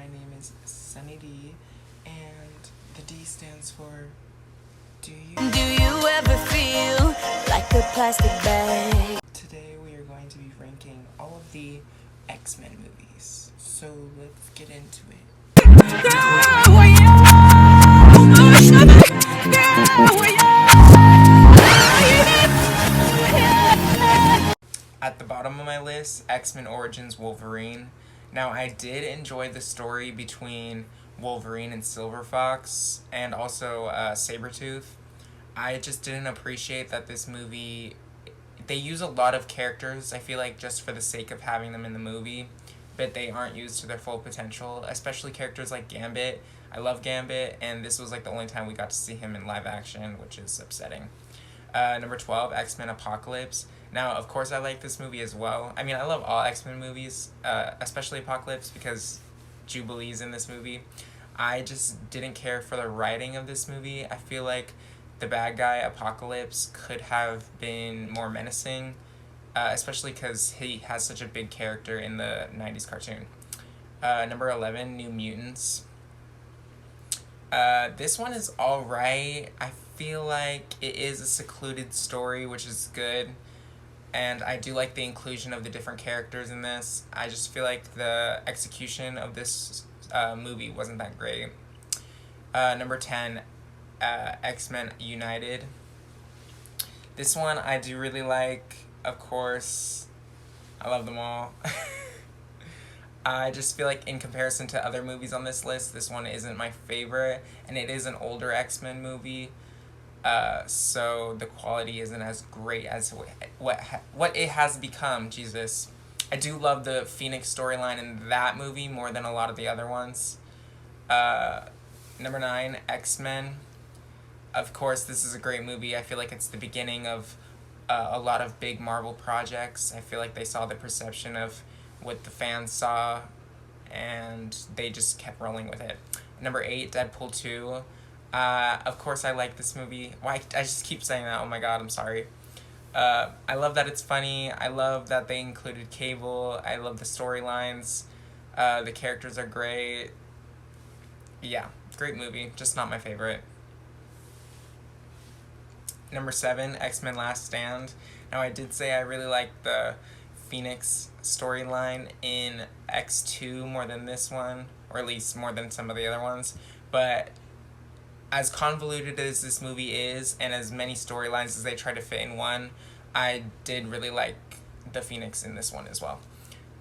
name is SonnyD, and the D stands for Do you ever feel like a plastic bag? Today we are going to be ranking all of the X-Men movies. So let's get into it. At the bottom of my list, X-Men Origins Wolverine. Now, I did enjoy the story between Wolverine and Silver Fox, and also Sabretooth. I just didn't appreciate that this movie, they use a lot of characters, I feel like, just for the sake of having them in the movie, but they aren't used to their full potential, especially characters like Gambit. I love Gambit, and this was like the only time we got to see him in live action, which is upsetting. Number 12, X-Men Apocalypse. Now, of course, I like this movie as well. I mean, I love all X-Men movies, especially Apocalypse, because Jubilee's in this movie. I just didn't care for the writing of this movie. I feel like the bad guy, Apocalypse, could have been more menacing, especially because he has such a big character in the 90s cartoon. Number 11, New Mutants. This one is alright. I feel like it is a secluded story, which is good. And I do like the inclusion of the different characters in this. I just feel like the execution of this movie wasn't that great. Number 10, X-Men United. This one I do really like, of course. I love them all. I just feel like in comparison to other movies on this list, this one isn't my favorite, and it is an older X-Men movie, so the quality isn't as great as what it has become. Jesus. I do love the Phoenix storyline in that movie more than a lot of the other ones. Number 9, X-Men. Of course, this is a great movie. I feel like it's the beginning of a lot of big Marvel projects. I feel like they saw the perception of what the fans saw, and they just kept rolling with it. Number 8, Deadpool 2. Of course, I like this movie. Why? I just keep saying that. Oh my god, I'm sorry. I love that it's funny. I love that they included Cable. I love the storylines. The characters are great. Yeah, great movie. Just not my favorite. Number 7, X-Men Last Stand. Now, I did say I really liked the Phoenix storyline in X2 more than this one, or at least more than some of the other ones, but as convoluted as this movie is, and as many storylines as they try to fit in one, I did really like the Phoenix in this one as well.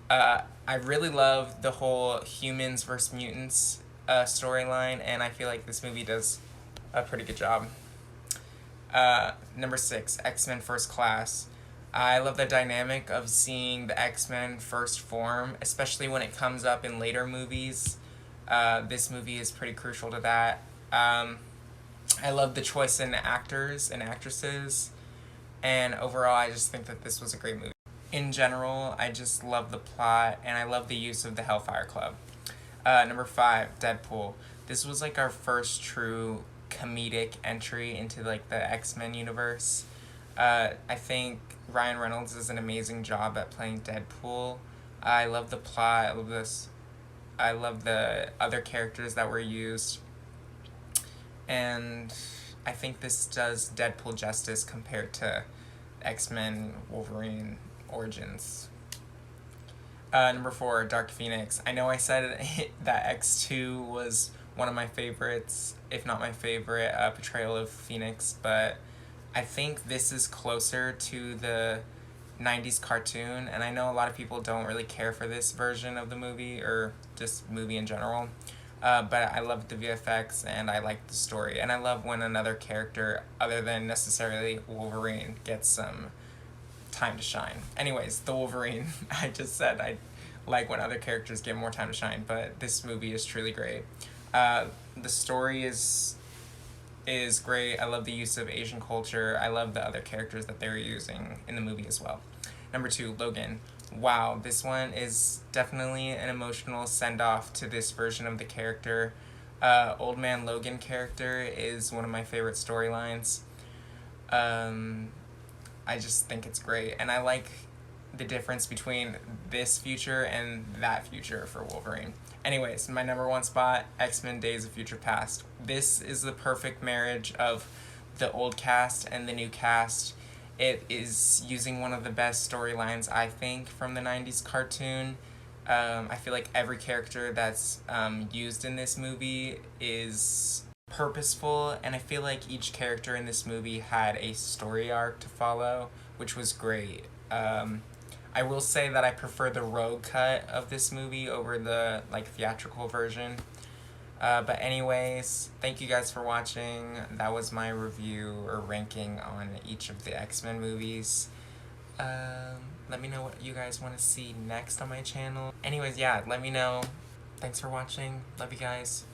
I really love the whole humans versus mutants storyline, and I feel like this movie does a pretty good job. Number 6, X-Men First Class. I love the dynamic of seeing the X-Men first form, especially when it comes up in later movies. This movie is pretty crucial to that. I love the choice in actors and actresses, and overall I just think that this was a great movie. In general, I just love the plot, and I love the use of the Hellfire Club. Number 5, Deadpool. This was like our first true comedic entry into like the X-Men universe. I think Ryan Reynolds does an amazing job at playing Deadpool. I love the plot. I love the other characters that were used. And I think this does Deadpool justice compared to X-Men Wolverine Origins. Number 4, Dark Phoenix. I know I said that X2 was one of my favorites, if not my favorite, portrayal of Phoenix, but I think this is closer to the 90s cartoon, and I know a lot of people don't really care for this version of the movie, or just movie in general, but I love the VFX, and I like the story, and I love when another character, other than necessarily Wolverine, gets some time to shine. Anyways, the Wolverine, I just said I like when other characters get more time to shine, but this movie is truly great. The story is great. I love the use of Asian culture. I love the other characters that they were using in the movie as well. Number 2, Logan. Wow, this one is definitely an emotional send-off to this version of the character. Old Man Logan character is one of my favorite storylines. I just think it's great, and I like the difference between this future and that future for Wolverine. Anyways, my number one spot, X-Men Days of Future Past. This is the perfect marriage of the old cast and the new cast. It is using one of the best storylines, I think, from the 90s cartoon. I feel like every character that's used in this movie is purposeful, and I feel like each character in this movie had a story arc to follow, which was great. I will say that I prefer the road cut of this movie over the theatrical version. But anyways, thank you guys for watching. That was my review or ranking on each of the X-Men movies. Let me know what you guys want to see next on my channel. Anyways, yeah, let me know. Thanks for watching. Love you guys.